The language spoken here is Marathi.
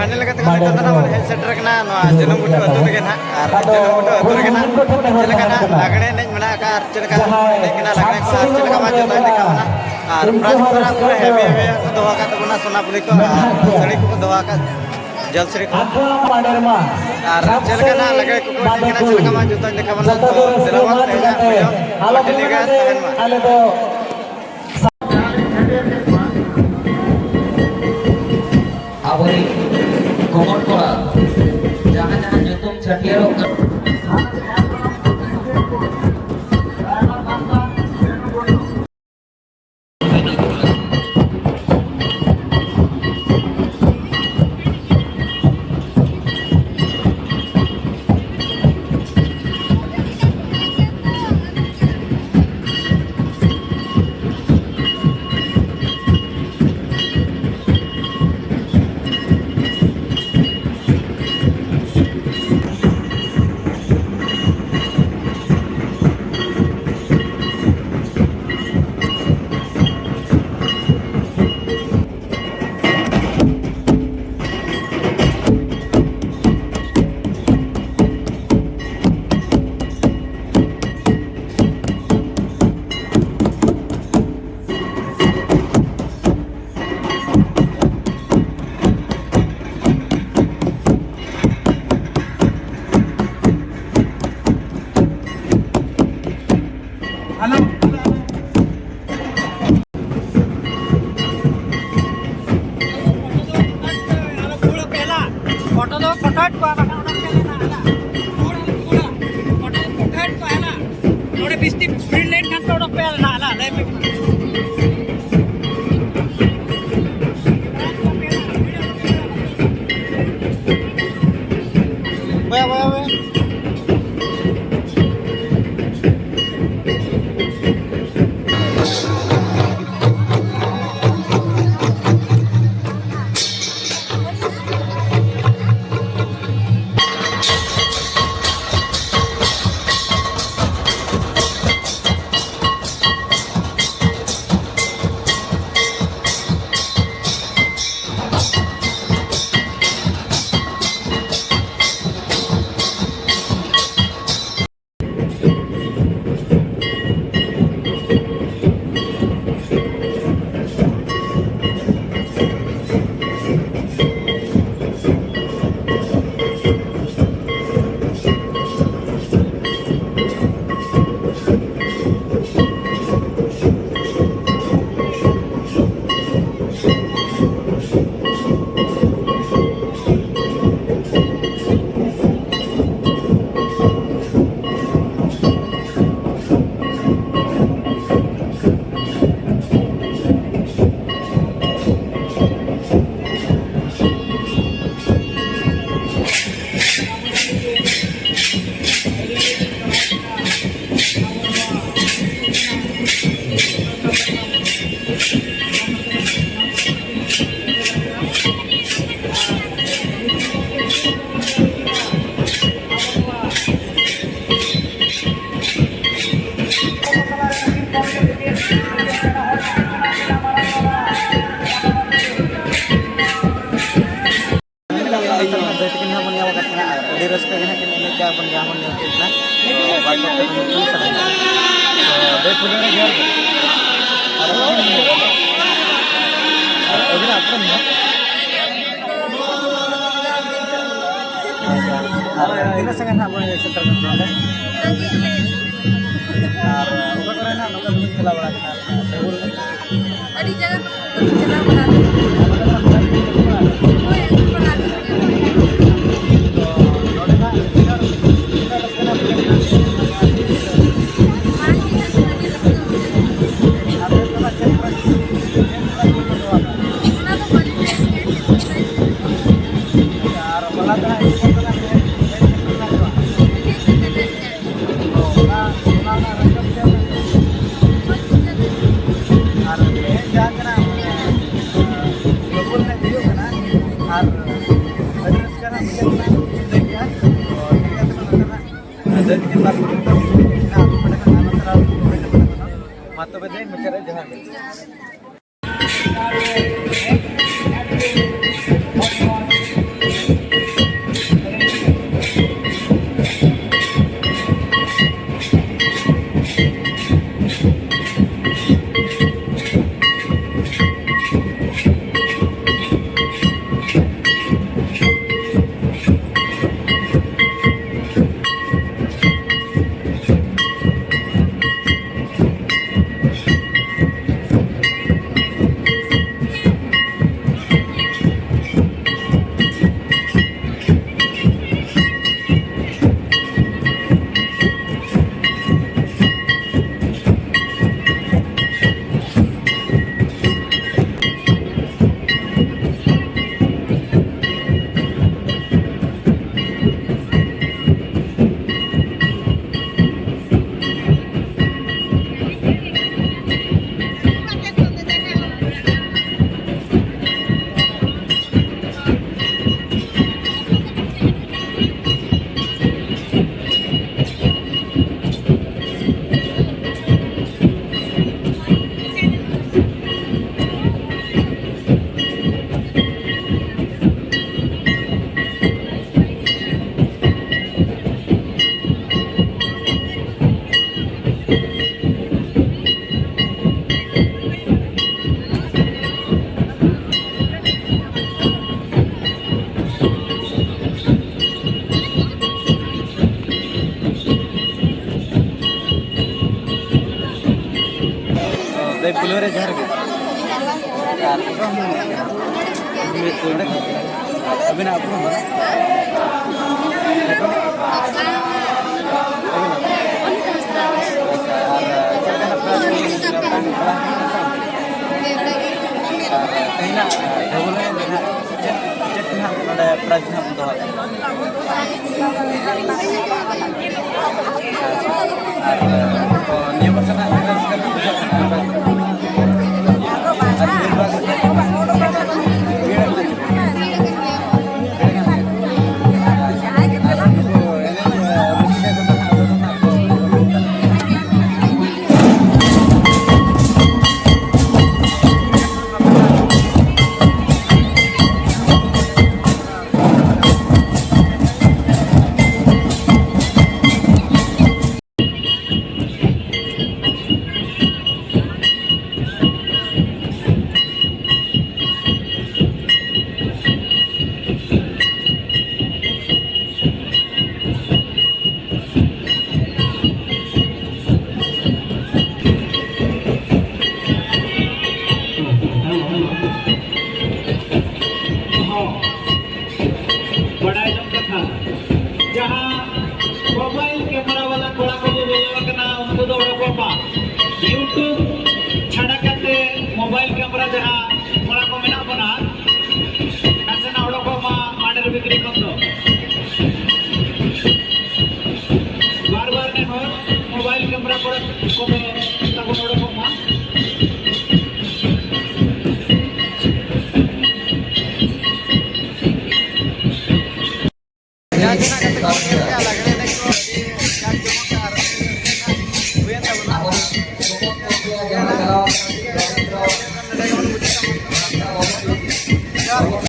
फाइनल लगते हैं तो ना हेड सेंटर के ना जनम गुट अतु लगे ना और जनम गुट अतु लगे ना चलका ना लागणे ने मना का चलका ने के ना लागणे को चलका मा जो देखा ना और प्राइस पूरा पूरा हेवी हेवी को दवा का तो ना सोनापुरी को सड़ी को दवा का जल सड़ी को और चलका ना लगे को के ना चलका मा जो देखा ना तो दिलवा तेजा वीडियो डिलीगा तहन मा आवरी कमन करा जहाँ जहाँ जुतुम छटियारो Tidak sangat nak boleh seter kan? Udah keren nak, udah belum celah lagi. Tadi jangan celah lagi. Oh ya, celah lagi. अभिनय अपना मोबाइल कैमरा वाला कोड़ा को बोलना उनको दो यूट्यूब छाड़ा करते मोबाइल कैमरा जहाँ कोड़ा को मेना बना नसेना उड़ो को आर्डर बिक्री कर दो बार ने हो मोबाइल कैमरा कोड़ा को तब उड़ो को लगने